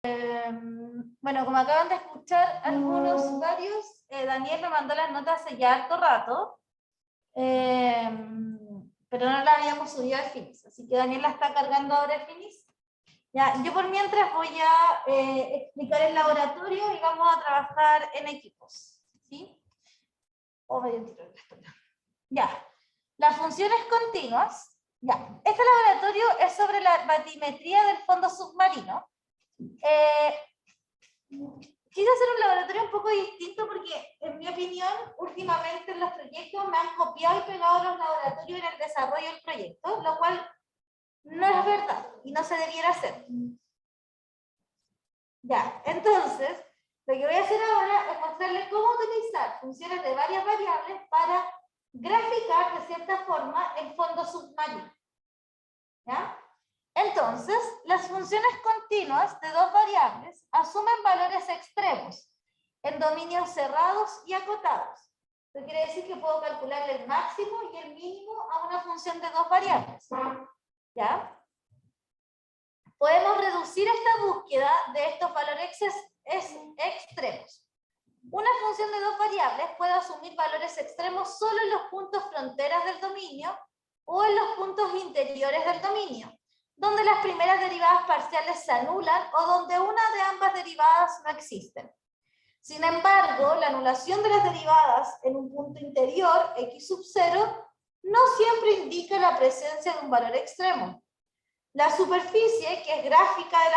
Bueno, como acaban de escuchar varios, Daniel me mandó las notas hace ya harto rato, pero no las habíamos subido a Finis, así que Daniel la está cargando ahora a Finis. Ya, yo por mientras voy a explicar el laboratorio y vamos a trabajar en equipos, ¿sí? O medio tiro de la espalda. Ya, las funciones continuas. Ya, este laboratorio es sobre la batimetría del fondo submarino. Quise hacer un laboratorio un poco distinto porque, en mi opinión, últimamente en los proyectos me han copiado y pegado los laboratorios en el desarrollo del proyecto, lo cual no es verdad y no se debiera hacer. Ya, entonces, lo que voy a hacer ahora es mostrarles cómo utilizar funciones de varias variables para graficar de cierta forma el fondo submarino. ¿Ya? Entonces, las funciones continuas de dos variables asumen valores extremos en dominios cerrados y acotados. Esto quiere decir que puedo calcular el máximo y el mínimo a una función de dos variables. ¿Ya? Podemos reducir esta búsqueda de estos valores extremos. Una función de dos variables puede asumir valores extremos solo en los puntos fronteras del dominio o en los puntos interiores del dominio, donde las primeras derivadas parciales se anulan o donde una de ambas derivadas no existen. Sin embargo, la anulación de las derivadas en un punto interior, x sub 0, no siempre indica la presencia de un valor extremo. La superficie, que es gráfica de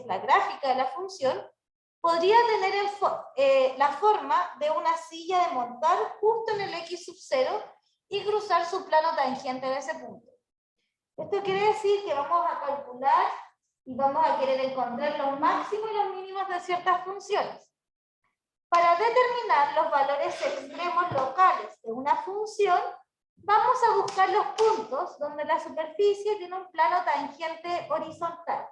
la gráfica de la función, podría tener la forma de una silla de montar justo en el x sub 0 y cruzar su plano tangente en ese punto. Esto quiere decir que vamos a calcular y vamos a querer encontrar los máximos y los mínimos de ciertas funciones. Para determinar los valores extremos locales de una función, vamos a buscar los puntos donde la superficie tiene un plano tangente horizontal.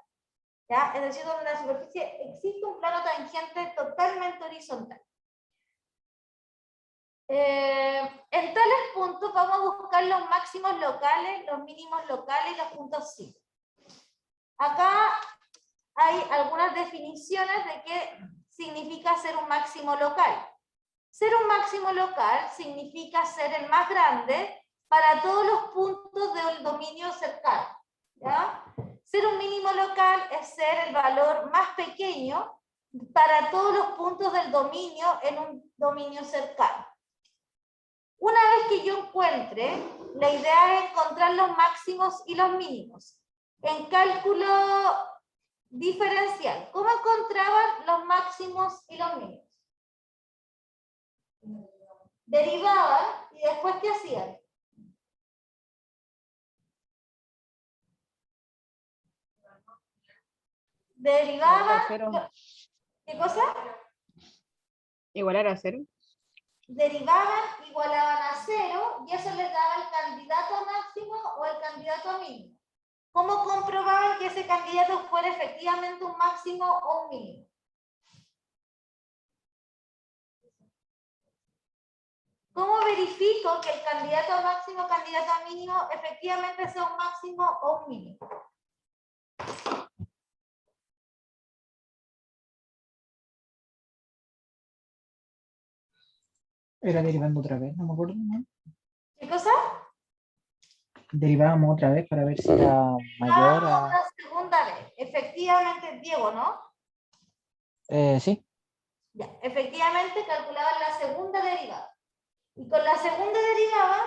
¿Ya? Es decir, donde la superficie existe un plano tangente totalmente horizontal. En tales puntos vamos a buscar los máximos locales, los mínimos locales y los puntos sí. Acá hay algunas definiciones de qué significa ser un máximo local. Ser un máximo local significa ser el más grande para todos los puntos del dominio cercano. ¿Ya? Ser un mínimo local es ser el valor más pequeño para todos los puntos del dominio en un dominio cercano. Una vez que yo encuentre, la idea es encontrar los máximos y los mínimos. En cálculo diferencial, ¿cómo encontraban los máximos y los mínimos? Derivaban y después ¿qué hacían? Derivaban. ¿Qué cosa? Igualar a 0. Derivaban, igualaban a 0 y eso les daba el candidato a máximo o el candidato a mínimo. ¿Cómo comprobaban que ese candidato fuera efectivamente un máximo o un mínimo? ¿Cómo verifico que el candidato a máximo o candidato a mínimo efectivamente sea un máximo o un mínimo? Era derivando otra vez, no me acuerdo, ¿no? ¿Qué cosa? Derivábamos otra vez para ver si era mayor a... Una segunda vez. Efectivamente, Diego, ¿no? Sí. Ya, efectivamente calculaban la segunda derivada. Y con la segunda derivada,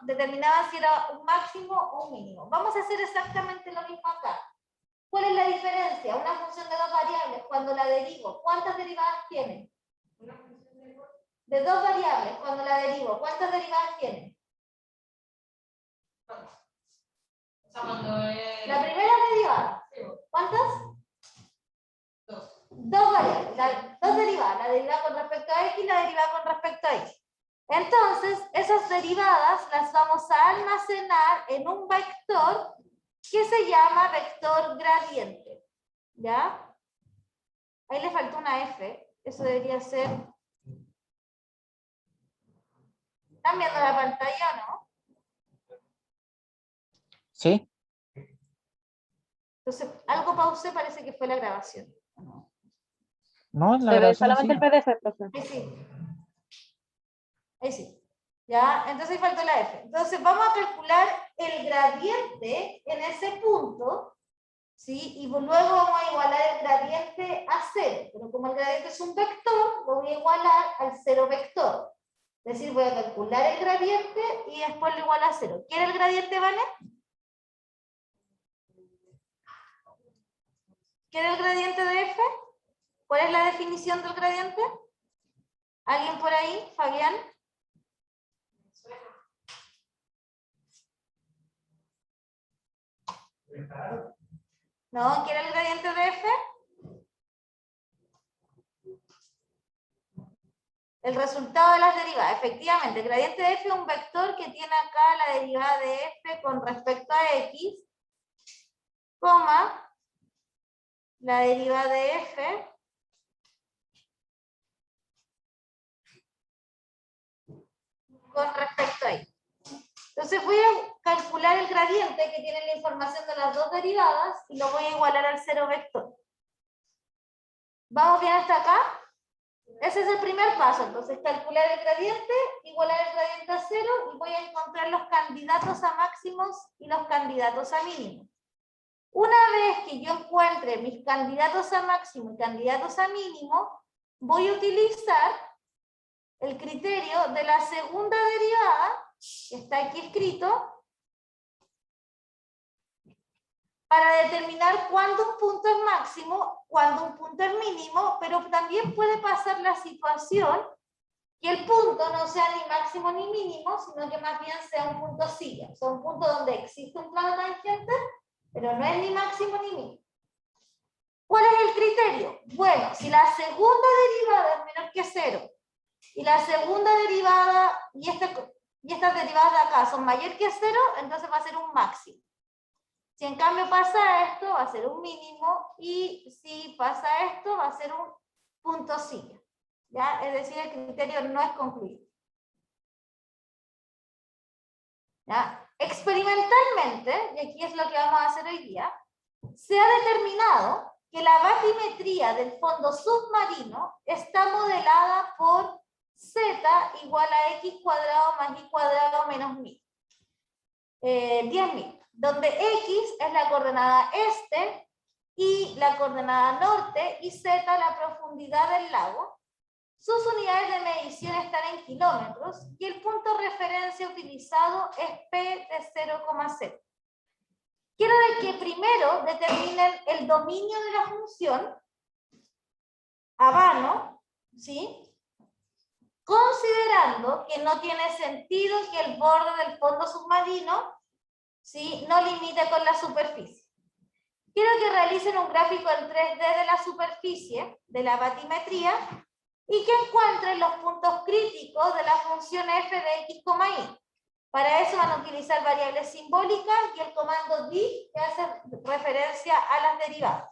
determinaban si era un máximo o un mínimo. Vamos a hacer exactamente lo mismo acá. ¿Cuál es la diferencia? Una función de dos variables, cuando la derivo, ¿cuántas derivadas tiene? De dos variables, cuando la derivo, ¿cuántas derivadas tiene? La primera derivada. ¿Cuántas? Dos variables, dos derivadas, la derivada con respecto a x y la derivada con respecto a y. Entonces, esas derivadas las vamos a almacenar en un vector que se llama vector gradiente. ¿Ya? Ahí le faltó una f, eso debería ser... ¿Están viendo la pantalla o no? ¿Sí? Entonces, algo pausé, parece que fue la grabación. No, en la Se ve grabación solamente el sí. PDF, profe. Ahí sí. Ahí sí. Ya, entonces faltó la F. Entonces vamos a calcular el gradiente en ese punto, ¿sí? Y luego vamos a igualar el gradiente a 0. Pero como el gradiente es un vector, lo voy a igualar al 0 vector. Es decir, voy a calcular el gradiente y después lo igualo a 0. ¿Quiere el gradiente, Vane? ¿Quiere el gradiente de F? ¿Cuál es la definición del gradiente? ¿Alguien por ahí? ¿Fabián? ¿No? ¿Quiere el gradiente de F? El resultado de las derivadas. Efectivamente, el gradiente de F es un vector que tiene acá la derivada de F con respecto a X, coma, la derivada de F con respecto a X. Entonces voy a calcular el gradiente que tiene la información de las dos derivadas y lo voy a igualar al 0 vector. ¿Vamos bien hasta acá? Ese es el primer paso. Entonces calcular el gradiente, igualar el gradiente a 0 y voy a encontrar los candidatos a máximos y los candidatos a mínimos. Una vez que yo encuentre mis candidatos a máximo y candidatos a mínimo, voy a utilizar el criterio de la segunda derivada, que está aquí escrito, para determinar cuándo un punto es máximo, cuándo un punto es mínimo, pero también puede pasar la situación que el punto no sea ni máximo ni mínimo, sino que más bien sea un punto silla, o sea, un punto donde existe un plano tangente, pero no es ni máximo ni mínimo. ¿Cuál es el criterio? Bueno, si la segunda derivada es menor que 0, y la segunda derivada, y estas derivadas de acá son mayor que 0, entonces va a ser un máximo. Si en cambio pasa esto, va a ser un mínimo, y si pasa esto, va a ser un punto silla. ¿Ya? Es decir, el criterio no es concluido. ¿Ya? Experimentalmente, y aquí es lo que vamos a hacer hoy día, se ha determinado que la batimetría del fondo submarino está modelada por z igual a x cuadrado más y cuadrado menos 1000. 10.000, donde x es la coordenada este y la coordenada norte y z la profundidad del lago. Sus unidades de medición están en kilómetros y el punto de referencia utilizado es P de 0,0. Quiero que primero determinen el dominio de la función habano, ¿sí? Considerando que no tiene sentido que el borde del fondo submarino, ¿sí?, no limite con la superficie. Quiero que realicen un gráfico en 3D de la superficie, de la batimetría, y que encuentren los puntos críticos de la función f de x, y. Para eso van a utilizar variables simbólicas y el comando diff, que hace referencia a las derivadas.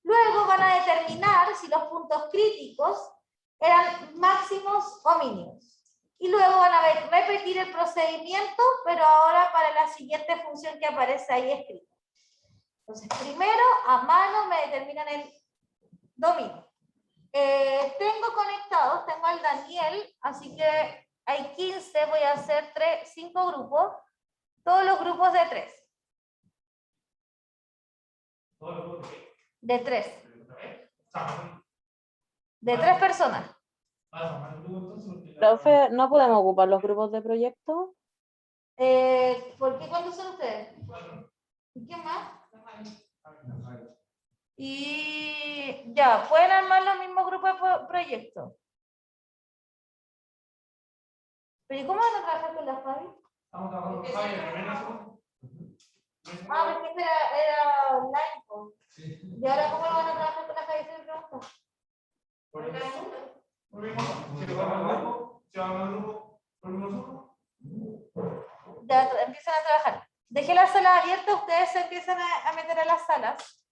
Luego van a determinar si los puntos críticos eran máximos o mínimos. Y luego van a repetir el procedimiento, pero ahora para la siguiente función que aparece ahí escrita. Entonces, primero, a mano me determinan el dominio. Tengo conectados, tengo al Daniel, así que hay 15, voy a hacer 5 grupos, todos los grupos de 3. De 3. De 3 personas. Profe, ¿no podemos ocupar los grupos de proyecto? ¿Por qué? ¿Cuántos son ustedes? ¿Y quién más? Y ya, ¿pueden armar los mismos grupos de proyecto? ¿Pero y cómo van a trabajar con la Fabi? Ah, porque era online. Sí. ¿Y ahora cómo van a trabajar con la Fabi? Se me pregunta. Ya empiezan a trabajar. Dejé la sala abierta, ustedes se empiezan a meter a las salas.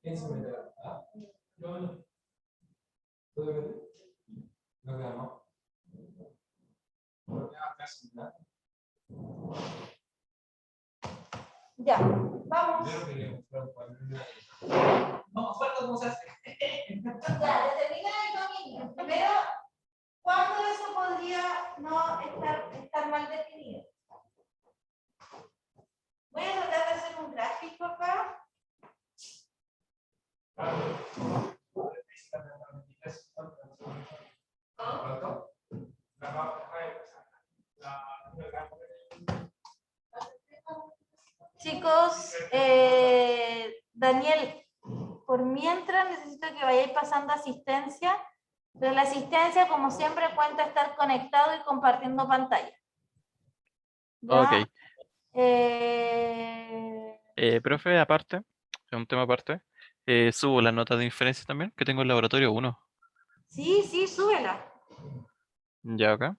¿Quién se meterá? ¿Ah? Yo no. ¿Tú te metes? No quedamos. Ya, vamos. No, falta cómo se hace. Ya, determina el dominio. Primero, ¿cuándo eso podría no estar mal definido? Voy a tratar de hacer un gráfico acá. Chicos, Daniel, por mientras necesito que vayáis pasando asistencia, pero la asistencia, como siempre, cuenta estar conectado y compartiendo pantalla. ¿Ya? Ok. Eh, Profe, aparte, es un tema aparte, subo las notas de inferencia también, que tengo en laboratorio 1. sí, sí, súbela. Ya, acá.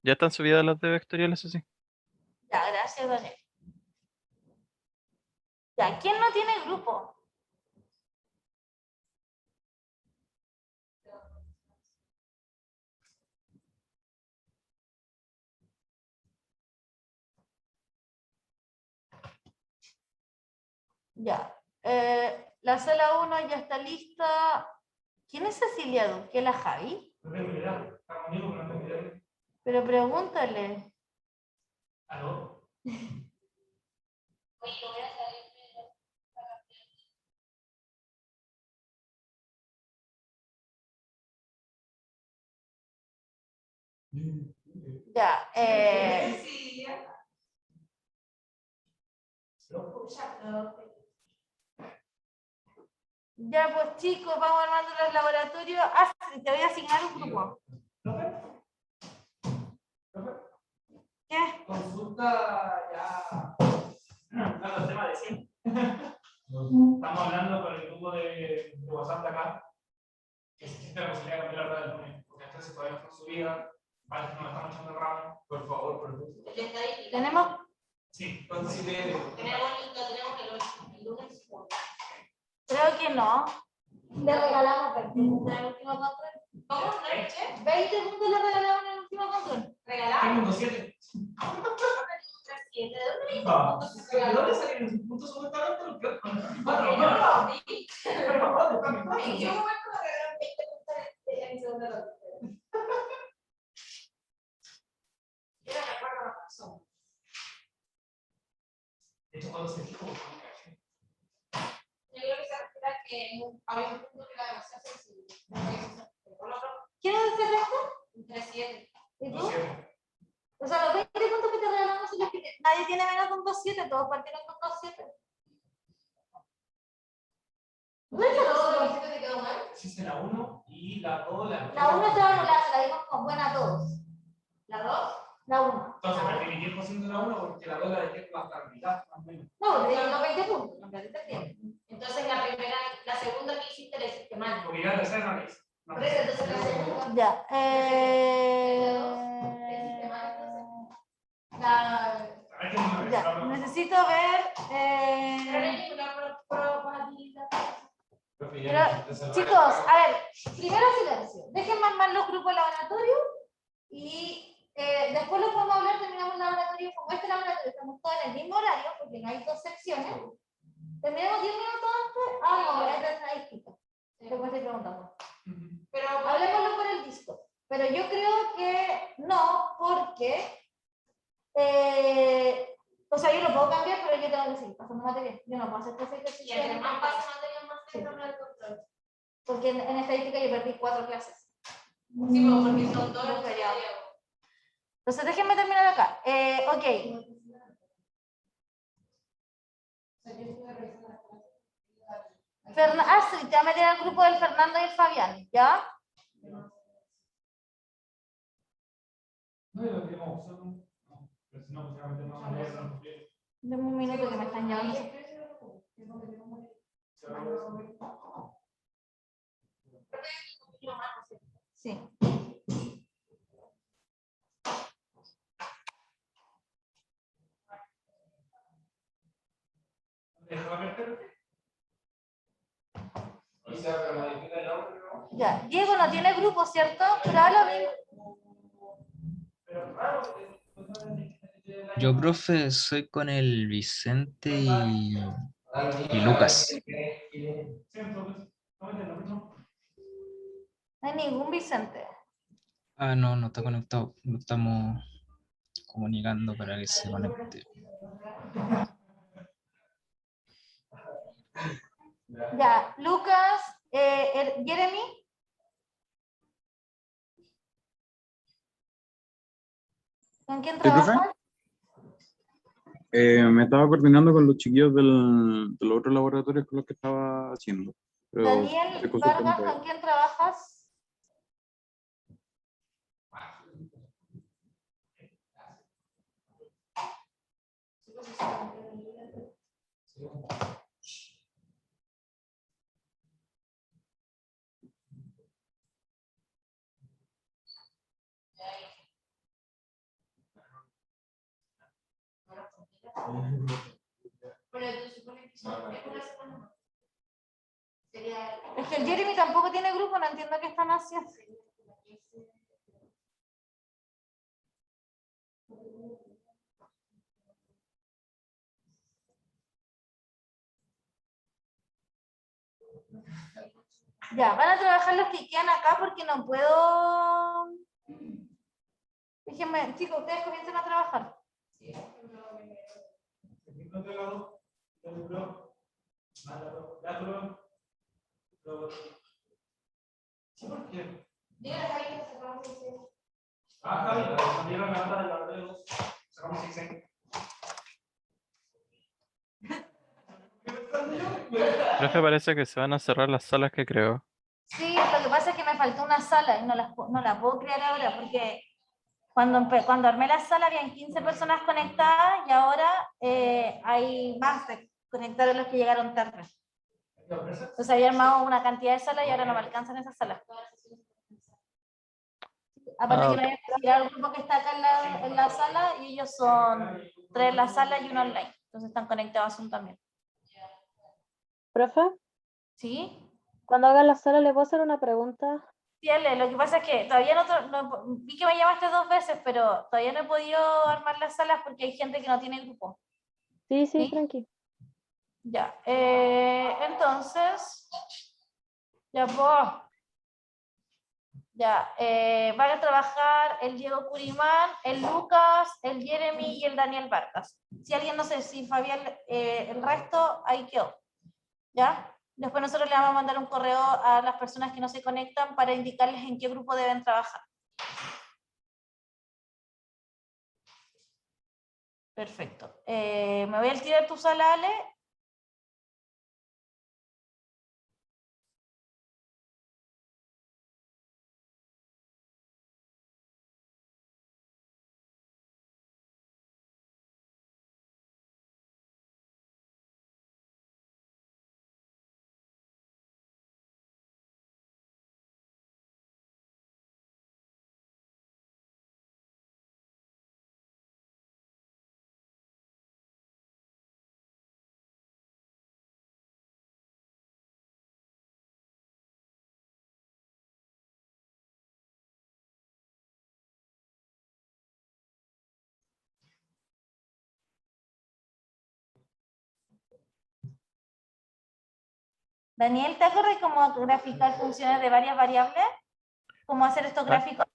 Ya están subidas las de vectoriales, así. Ya, gracias, Daniel. Ya, ¿quién no tiene grupo? Ya. La sala 1 ya está lista. ¿Quién es Cecilia Duque? ¿La Javi? No tengo idea. Estamos amigos, pero no tengo idea. Pero pregúntale. ¿Aló? Ya. Ya, pues chicos, vamos armando los laboratorios. Astrid, te voy a asignar un grupo. ¿Qué? Consulta ya. Hablando del tema de siempre. Estamos hablando con el grupo de WhatsApp de acá. Que existe la posibilidad de cambiar la hora del lunes. Porque las clases todavía no están subidas. Parece que nos estamos echando el ramo. Por favor, por favor. ¿Tenemos? Sí, entonces sí El lunes. Creo que no. Le regalamos 20 puntos en el último control. ¿Cómo? 20 puntos le regalamos en el último control. Tengo 7. ¿De dónde salieron esos puntos supuestamente? Los que ¿En qué momento me regalaron 20 puntos en mi segunda ronda? Yo no recuerdo la razón. De hecho, cuando se dijo. Yo creo que se refiere a que había un punto que era demasiado sensible. ¿Quién es ese resto? Un 3-7. ¿Y tú? O sea, los 20 puntos que te regalamos son los que nadie tiene menos de un 2.7, todos partieron con 2.7. ¿No es la dos? ¿Te quedó mal? Existe la 1 y la 2. La 1 estaba anulada, se la dimos como buena a todos. ¿La 2? La 1. Entonces, perdí 10% de la 1 porque la 2 la dejé más la mitad, más o menos. No, te dimos 20 puntos, no perdiste tiempo. Entonces la segunda que hiciste la hiciste mal. Porque ya la tercera no la hice. No. Por eso, entonces la segunda. Ya. Es que no me Ya, registraba. necesito ver. Pero no hay ninguna probabilidad. Pero, chicos, a ver, primero silencio. Dejen más los grupos laboratorio y después lo podemos hablar, terminamos el laboratorio. Como este laboratorio estamos todos en el mismo horario, porque no hay dos secciones. Terminamos 10 minutos antes. No, es de estadística. Después estoy preguntando. Pero Hablemoslo por el disco. Pero yo creo que no, porque. O sea, yo lo puedo cambiar, pero yo tengo que seguir pasando material. Yo no puedo hacer este y ejercicio. entre más pasa material, más cerca no el control. Porque en estadística yo perdí 4 clases. Sí, pues, porque son todos los feriados. feriados. Entonces, déjenme terminar acá. Ok. Astrid, ya me tiene el grupo del Fernando y el Fabián, ¿ya? No, yo lo tenemos opción. No, pero si no, pues realmente no me voy a dar. Deme un minuto que me están llamando. Sí. Déjame verte. O sea, pero modifica el nombre, ¿no? Ya. Diego no tiene grupo, ¿cierto? Pero ahora mismo. Pero claro, no Yo, profe, soy con el Vicente y Lucas. Sí, entonces, ¿cómo te lo mismo? No hay ningún Vicente. Ah, no, no está conectado. Lo estamos comunicando para que se conecte. Ya, Lucas, Jeremy. ¿Con quién ¿Sí, profe? trabajas? Me estaba coordinando con los chiquillos de los otros laboratorios con los que estaba haciendo. Pero Daniel estoy consultando Vargas, por ahí. ¿con quién trabajas? Pero tú supones que son- es una semana. Sería- Es que el Jeremy tampoco tiene grupo, no entiendo qué están haciendo. Ya, van a trabajar los que quedan acá porque no puedo. Déjenme, chicos, ustedes comiencen a trabajar. No te lo sí, porque. Dígale a Javi que sacamos ese- Ah, Javi, cambiaron la nota de la de dos. Sacamos 6. Profe, parece que se van a cerrar las salas que creo. Sí, lo que pasa es que me faltó una sala y no la puedo crear ahora porque cuando armé la sala habían 15 personas conectadas y ahora hay más, se conectaron los que llegaron tarde. Entonces había armado una cantidad de salas y ahora no me alcanzan esas salas. Aparte Ah, que ok. me voy a tirar un grupo que está acá en la sala y ellos son 3 en la sala y 1 online. Entonces están conectados a Zoom también. Profe, ¿Sí? cuando haga la sala, ¿le puedo hacer una pregunta? Sí, Ale, lo que pasa es que todavía vi que me llamaste 2 veces, pero todavía no he podido armar las salas porque hay gente que no tiene grupo. Sí, sí, ¿Sí? tranqui. Ya. Entonces, ya pues. Ya, van a trabajar el Diego Curimán, el Lucas, el Jeremy y el Daniel Vargas. Si alguien no sé si Fabián, el resto, ahí quedó. ¿Ya? Después nosotros le vamos a mandar un correo a las personas que no se conectan para indicarles en qué grupo deben trabajar. Perfecto. Me voy a tirar tu sala, Ale. Daniel, ¿te acuerdas cómo graficar funciones de varias variables? ¿Cómo hacer estos Ah, gráficos?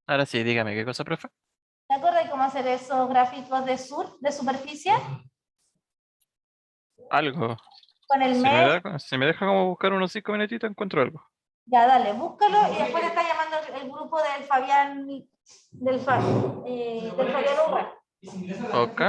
ahora sí, dígame, ¿qué cosa, profe? ¿Te acuerdas cómo hacer esos gráficos de superficie? Algo. Con el Si me mesh. da, si me deja como buscar unos 5 minutitos, encuentro algo. Ya, dale, búscalo y después te está llamando el grupo del Fabián, del Fabián Urra. Y si ingresas la Ok.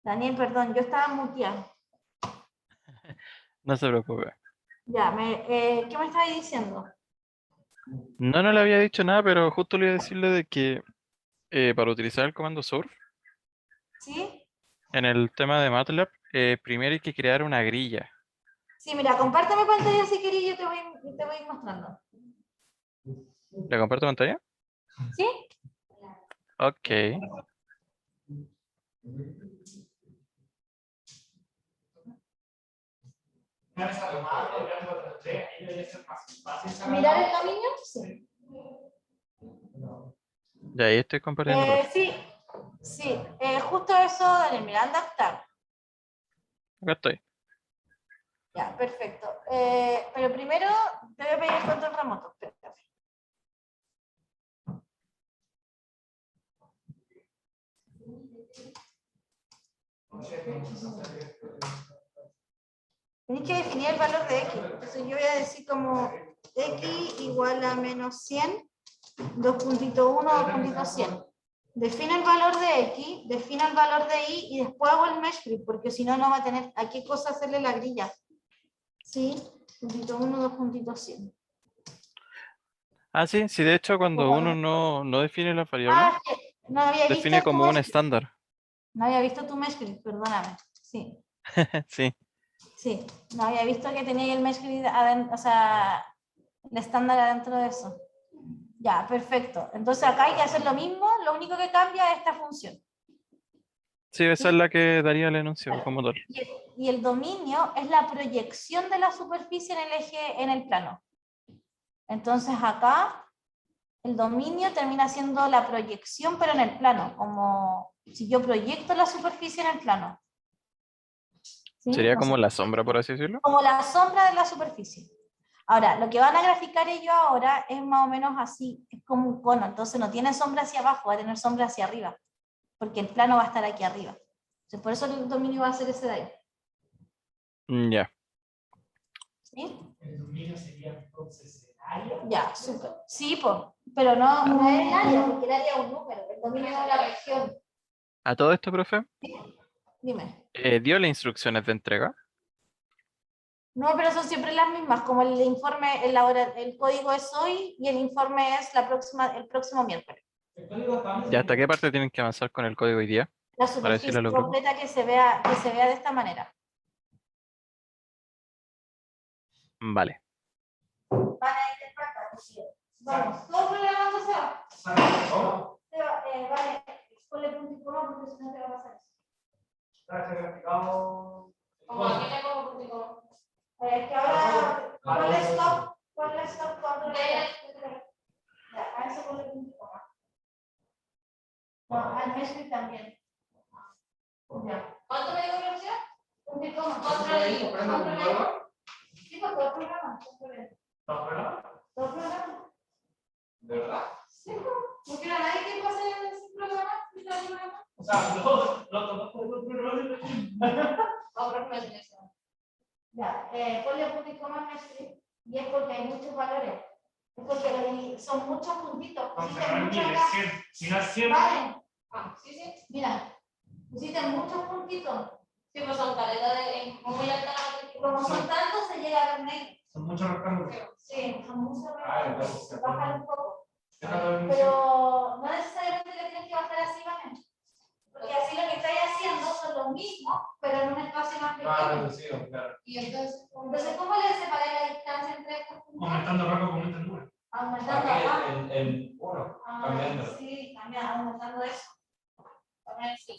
Daniel, perdón, yo estaba muteada. No se preocupe. Ya, ¿qué me estabas diciendo? No le había dicho nada, pero justo le iba a decirle de que para utilizar el comando surf, ¿Sí? en el tema de MATLAB, primero hay que crear una grilla. Sí, mira, compárteme pantalla si querés y yo te voy mostrando. ¿Le comparto pantalla? ¿Sí? Ok. ¿Mirar el dominio? Sí. De ahí estoy compartiendo, profe. Sí, sí, justo eso, Daniel, mira, anda a optar. Acá estoy. Ya, perfecto. Pero primero te voy a pedir el control remoto. Espérate. Tenéis que definir el valor de x. Entonces yo voy a decir como x igual a menos 100, 2.1, 2.100. Define el valor de x, define el valor de y y después hago el mesh script, porque si no, no va a tener a qué cosa hacerle la grilla. ¿Sí? 2.1, 2.100. Ah, sí, sí, de hecho cuando uno no define la variable, Ah, es que no había define visto tu como un mesh script. estándar. No había visto tu mesh script, perdóname. Sí. Sí, Sí, no había visto que tenía el mesh grid adentro, o sea, el estándar adentro de eso. Ya, perfecto. Entonces acá hay que hacer lo mismo, lo único que cambia es esta función. sí, esa es la que daría el enunciado como tal. Y el dominio es la proyección de la superficie en el eje, en el plano. Entonces acá el dominio termina siendo la proyección, pero en el plano, como si yo proyecto la superficie en el plano. ¿Sí? Sería No como sé. la sombra, por así decirlo. Como la sombra de la superficie. Ahora, lo que van a graficar ellos ahora es más o menos así, es como un cono, entonces no tiene sombra hacia abajo, va a tener sombra hacia arriba, porque el plano va a estar aquí arriba. Entonces, por eso el dominio va a ser ese de ahí. Ya. ¿Sí? El dominio sería entonces el área. Ya, súper. Sí, pero no es el área, porque el área es un número, el dominio es la región. A todo esto, profe, Dime. dio las instrucciones de entrega. No, pero son siempre las mismas, como el informe, el código es hoy y el informe es el próximo miércoles. ¿Y hasta qué parte tienen que avanzar con el código hoy día? La Para decirle a superficie los grupos. completa que se vea de esta manera. Vale. Van a intentar traducir. Vamos, todo programando se va. ¿Cómo? Vale, ponle punto y coma porque si no te va a pasar eso. Gracias, graficado. Como aquí le pongo punto y coma. Es que ahora ponle stop cuando ya, a eso ponle punto y coma. No, al Messi también. Ya. ¿Cuánto me dijo Lucía? Punto y coma. Control. Sí, pues todo programa. ¿Estás fuera? Todo programa. ¿De verdad? Sí, porque no hay nadie que pase sin programa. O sea, los dos podemos Ahora no es eso. Ya, ponle punto y coma Messi y es porque hay muchos valores. Es porque son muchos puntitos. Entonces, Pusiste no es muchos 1000, acá. es 100. Si no es 100, Vale, Ah, sí, sí. mira, pusiste muchos puntitos. Sí, pues son caleta de muy alta la Y como son tantos, se llega a ver negro. son muchos rectángulos. Sí, son muchos Ah, rectángulos. entonces, Bajar un poco. Déjalo en Pero no necesariamente le tienes que bajar así, ¿vale? Porque así lo que estáis haciendo son los mismos, pero en un espacio más pequeño. reducido, claro. Y entonces, Entonces, ¿cómo le separáis la distancia entre estos puntos? Aumentando rango, aumenta el número. Aumentando acá. El 1, Ah, cambiando. sí, cambiando, aumentando eso. poner sí.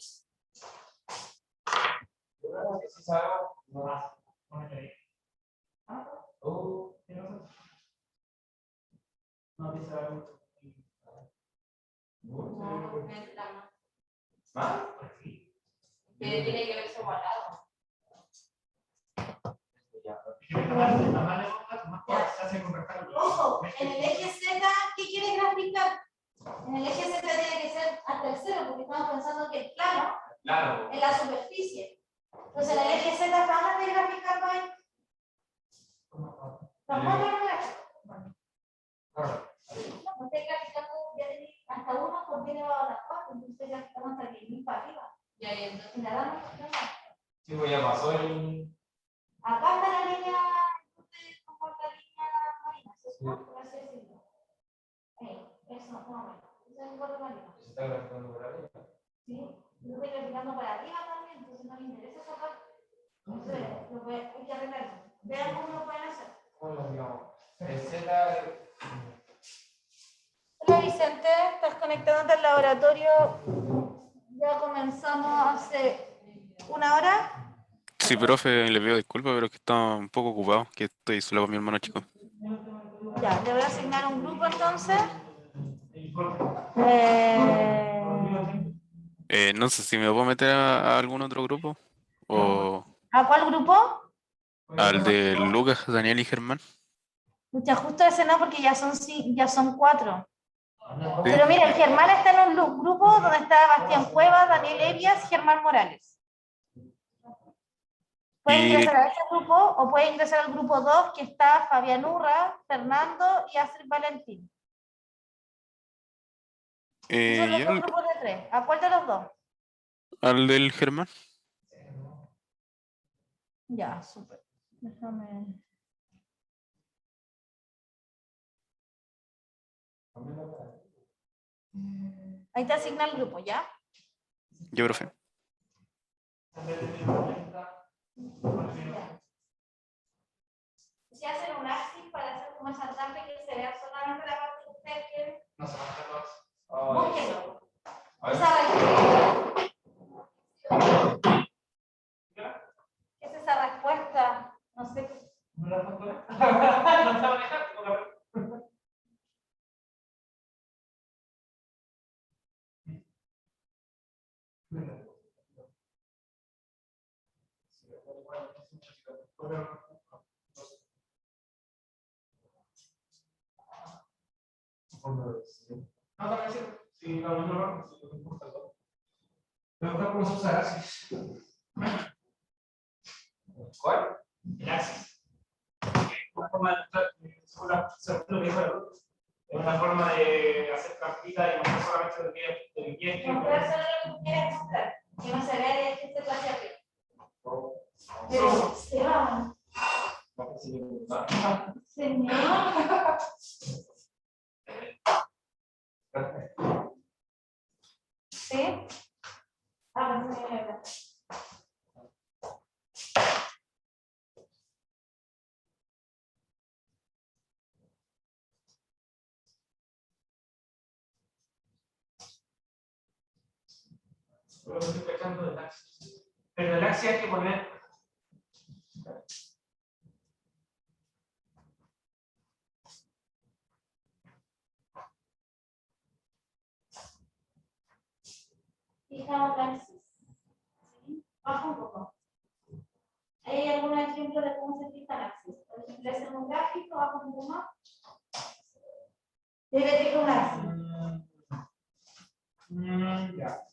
Yo creo que sí sabemos. No. Ponete ahí. Uh, ¿Qué pasa? No, dice algo. No, porque es la ¿Más? Pues sí. que tiene que verse igualado. Y que más se hace con rectángulos. Ojo, en el eje Z, ¿qué quieres graficar? En el eje Z tiene que ser hasta el 0, porque estamos pensando que el plano Claro. es la superficie. Entonces, en el eje Z, ¿hasta dónde estoy graficando ahí? ¿Tampoco lo gráfico? Claro. No, estoy graficando ya hasta 1 contiene a las 4, entonces estoy graficando hasta el 1000 para arriba. Y ahí entonces. Y la damos Sí, pues ya pasó el. Acá está la línea, como la línea marina, ¿cierto? Por así decirlo. Eso, más o menos. Ese es el borde marino. Se está graficando por arriba. ¿Sí? Lo estoy graficando para arriba también, entonces no me interesa esa parte. Entonces, hay que arreglarlo. Vean cómo lo pueden hacer. ¿Cómo lo digamos? El Z. Hola Vicente, estás conectándote al laboratorio. Ya comenzamos hace una hora. Sí, profe, le pido disculpas, pero es que estaba un poco ocupado, que estoy solo con mi hermano chico. Ya, le voy a asignar un grupo entonces. No sé si me puedo meter a algún otro grupo o ¿A cuál grupo? al de Lucas, Daniel y Germán. Mucha justo ese no, porque ya son 4. Sí. Pero mira, el Germán está en un grupo donde está Bastián Cuevas, Daniel Evias, Germán Morales. Puede Y ingresar a ese grupo o puede ingresar al grupo 2 que está Fabián Urra, Fernando y Astrid Valentín. Esos son los y dos grupos de 3. ¿A cuál de los dos? al del Germán. Ya, súper. Déjame. Ahí te asigna el grupo, ¿ya? Yo, profe. Si hacen un axis para hacer como esa trampa y que se vea solamente la parte que ustedes quieren, No se marcan los. búsquenlo. A ver. Esa respuesta. ¿Qué es esa respuesta? No sé. ¿No la foto? No está manejando. No, también sirve. Sí, no, no importa. Me gusta cómo se usa el Axis. ¿Cuál? El Axis. Una forma según lo que dijo la ruta, es una forma de hacer trampita y mostrar solamente lo que quieres. Mostrar solo lo que tú quieres mostrar. Que no se vea de este hacia arriba. Pero, Esteban. Señor. ¿Sí? Ah, pues sí, verdad. Lo estoy cachando del Axis. Pero el Axis hay que poner. Fijamos la axis. ¿Sí? Baja un poco. ¿Hay algún ejemplo de cómo se fija la axis? Por ejemplo, es en un gráfico, baja un poco más. Debe fijar un axis. Ya.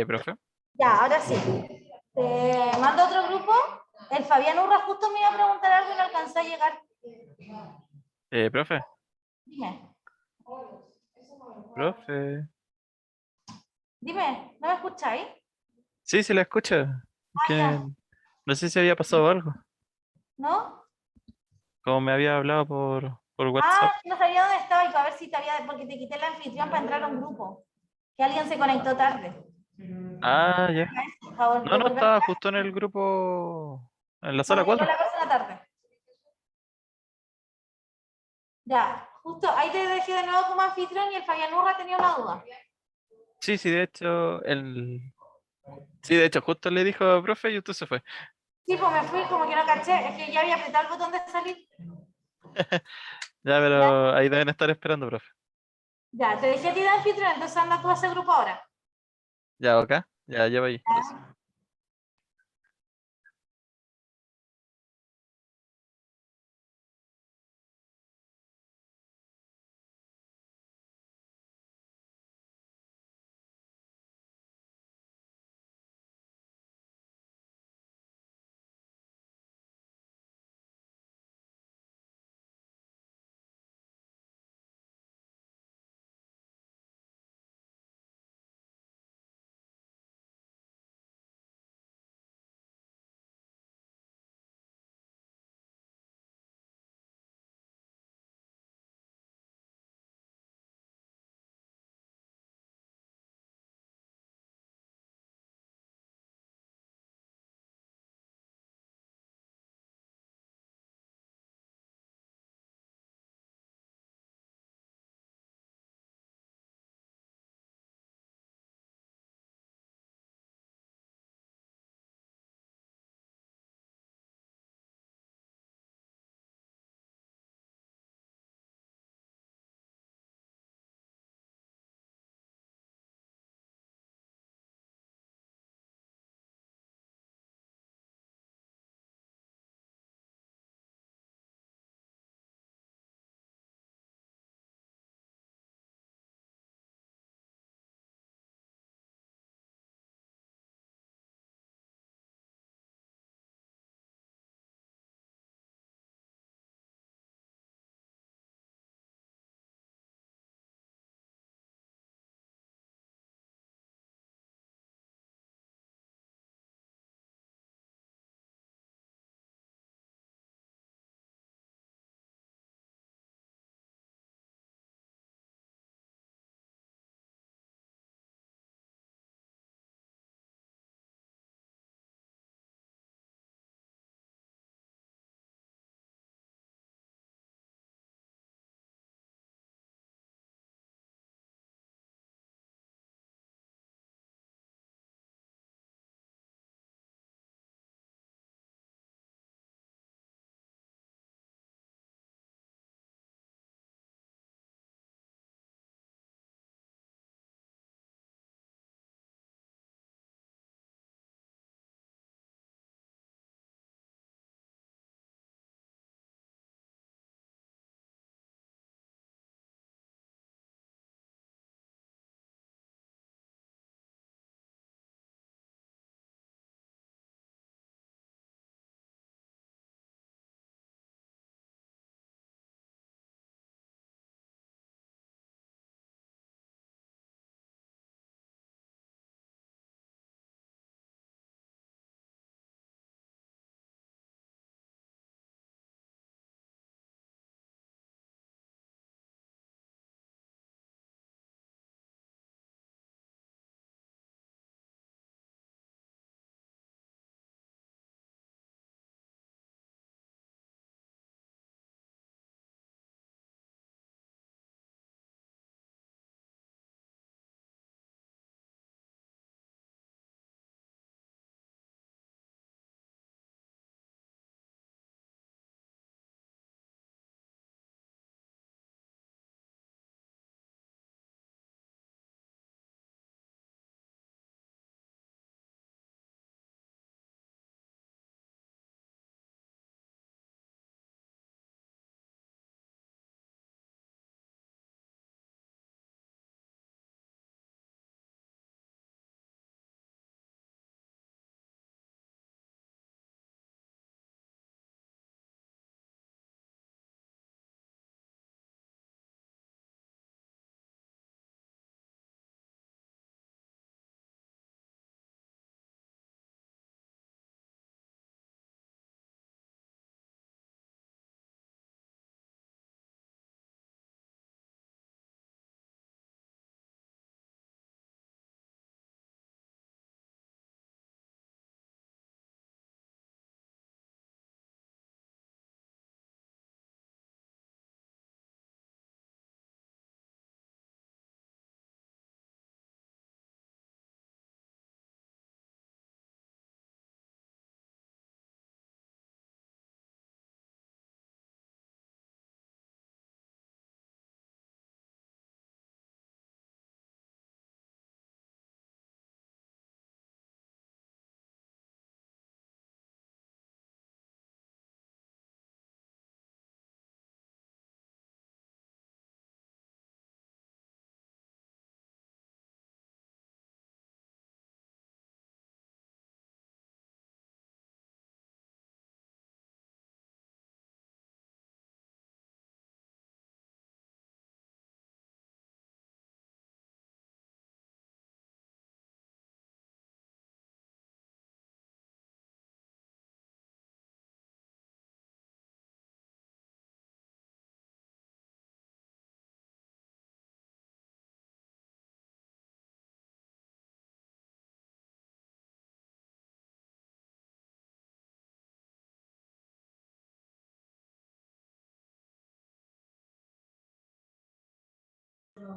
Profe. Ya, ahora sí. Te mando otro grupo. El Fabián Urra justo me iba a preguntar algo y no alcancé a llegar. Profe. Dime, Profe. dime, ¿no me escucháis? Sí, se la escucha. Ah, Que ya, no sé si había pasado algo. ¿no? Como me había hablado por WhatsApp. Ah, no sabía dónde estaba y para ver si te había, porque te quité el anfitrión para entrar a un grupo. Que alguien se conectó tarde. Ah, ya. Por favor, No, no, devolver. estaba justo en el grupo, en la sala Cuando llegó 4. la persona tarde. Ya, justo ahí te dejé de nuevo como anfitrión y el Fabián Urra tenía una duda. Sí, sí, de hecho, sí, de hecho, justo le dijo, profe, y usted se fue. Sí, pues me fui como que no caché, es que ya había apretado el botón de salir. Ya, Ya, pero ahí deben estar esperando, profe. ya, te dejé a ti de anfitrión, entonces anda tú a ese grupo ahora. Ya, acá. Ya, lleva ahí. Gracias.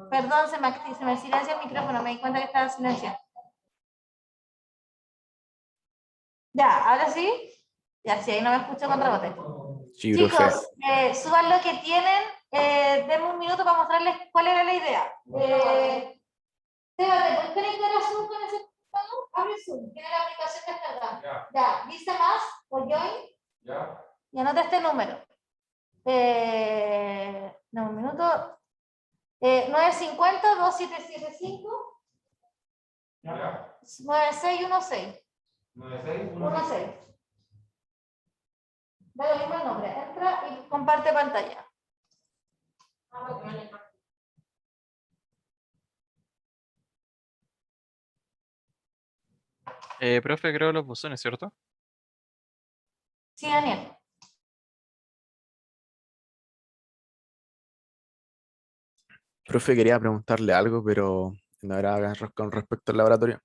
Perdón, se me silencia el micrófono, me di cuenta que estaba silenciado. Ya, ahora sí. Ya, sí, ahí no me escucho con rebote. Sí, profe. Chicos, suban lo que tienen. Denme un minuto para mostrarles cuál era la idea. Seba, ¿te puedes conectar a Zoom con ese computador? Abre Zoom, tiene la aplicación descargada. Ya, dice más o join. Ya. Y anota este número. No, un minuto. 950-2775. Ya. 9616. 9616. 16. Da lo mismo el nombre. Entra y comparte pantalla. Profe, creo los buzones, ¿cierto? Sí, Daniel. Profe, quería preguntarle algo, pero no era con respecto al laboratorio.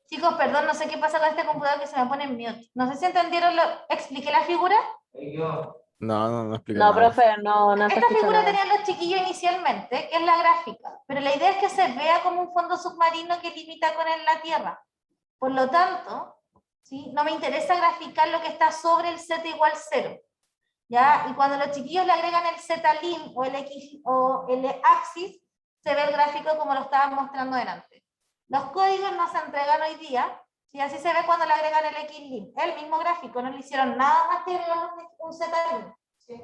Chicos, perdón, no sé qué pasa con este computador que se me pone en mute. No sé si entendieron ¿Expliqué la figura? No explica No, nada. profe, no se Esta escucha figura nada. tenían los chiquillos inicialmente, que es la gráfica, pero la idea es que se vea como un fondo submarino que limita con la Tierra. Por lo tanto, ¿sí? No me interesa graficar lo que está sobre el z igual 0. ¿Ya? Y cuando los chiquillos le agregan el z-lim o el x o el axis, se ve el gráfico como lo estaban mostrando delante. Los códigos no se entregan hoy día, y así se ve cuando le agregan el x-lim. El mismo gráfico, no le hicieron nada más que agregar un z-lim. ¿Sí?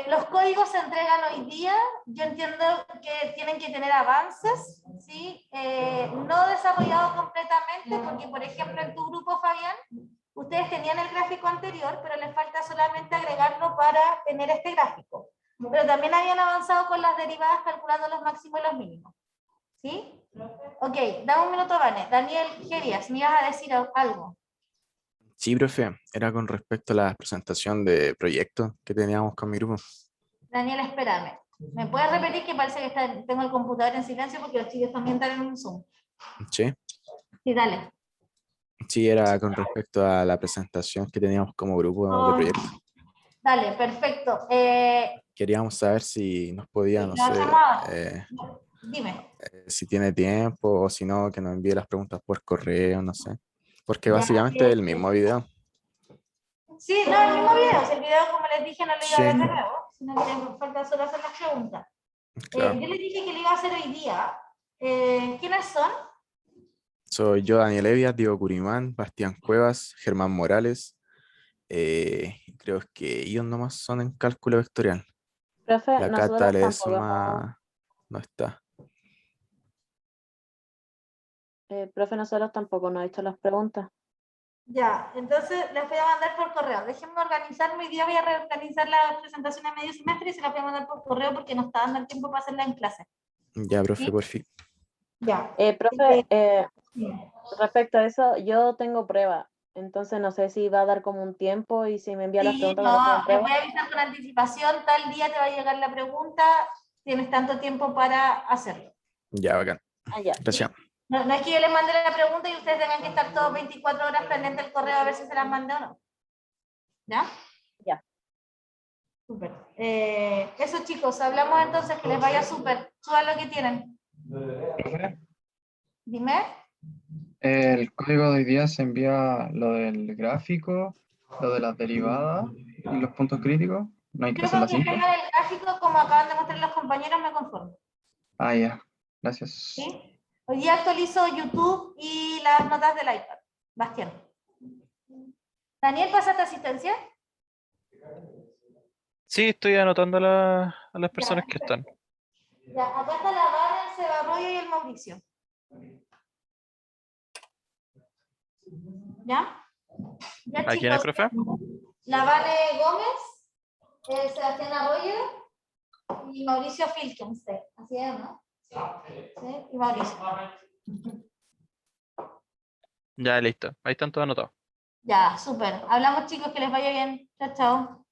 Los códigos se entregan hoy día. Yo entiendo que tienen que tener avances, ¿sí? No desarrollados completamente, porque por ejemplo en tu grupo, Fabián, ustedes tenían el gráfico anterior, pero les falta solamente agregarlo para tener este gráfico. Pero también habían avanzado con las derivadas calculando los máximos y los mínimos. ¿Sí? Ok, dame un minuto, Vane. Daniel Gerias, me ibas a decir algo. Sí, profe, era con respecto a la presentación de proyectos que teníamos con mi grupo. Daniel, espérame. ¿Me puedes repetir que parece que tengo el computador en silencio porque los chicos también están en un Zoom? Sí, Sí, dale. sí, era con respecto a la presentación que teníamos como grupo de proyectos. Dale, perfecto. Queríamos saber si nos podía, no ¿Lo sé, hacemos ahora? Dime. si tiene tiempo o si no, que nos envíe las preguntas por correo, no sé. Porque Ya, básicamente es el mismo video. Sí, no, el mismo video. Si el video, como les dije, no lo iba a ver Sí. de nuevo, sino que les falta solo hacer las preguntas. Claro. Yo les dije que lo iba a hacer hoy día. ¿Quiénes son? Soy yo, Daniel Evias, Diego Curimán, Bastián Cuevas, Germán Morales. Creo que ellos nomás son en cálculo vectorial. Profe, La Cata nosotros tampoco, Ledesma no está. profe, nosotros tampoco nos ha hecho las preguntas. Ya, entonces les voy a mandar por correo. Déjenme organizarme. Hoy día voy a reorganizar la presentación a medio semestre y se las voy a mandar por correo porque no está dando el tiempo para hacerla en clase. Ya, profe, ¿Sí? por fin. Ya. Profe, Sí. respecto a eso, yo tengo prueba, entonces no sé si va a dar como un tiempo y si me envía las Sí, preguntas cuando tenga no, les prueba. voy a avisar con anticipación, tal día te va a llegar la pregunta, tienes tanto tiempo para hacerlo. Ya, bacán. Ya. Gracias. No, no es que yo les mande la pregunta y ustedes tengan que estar todos 24 horas pendientes del correo a ver si se las mandé o no. ¿Ya? Ya. Súper. Eso, chicos, hablamos entonces, que les vaya súper. Suban lo que tienen. Dime. El código de hoy día se envía lo del gráfico, lo de las derivadas y los puntos críticos. No hay Yo clase a con las que 5. tengan el gráfico como acaban de mostrar los compañeros me conformo. Ah, ya. Gracias. ¿Sí? Hoy día actualizo YouTube y las notas del iPad. Bastián. Daniel, ¿pasaste asistencia? Sí, estoy anotando a las personas que están. Ya, acá está la Vane, el Sebarroyo y el Mauricio. ¿Ya? Ya, ¿A quién es, chicos. profe? La Vane Gómez, Sebastián Arroyo y Mauricio Filkenstein. Así es, ¿no? Sí, y Mauricio. Ya, listo. Ahí están todos anotados. Ya, súper. Hablamos, chicos, que les vaya bien. Chao, chao.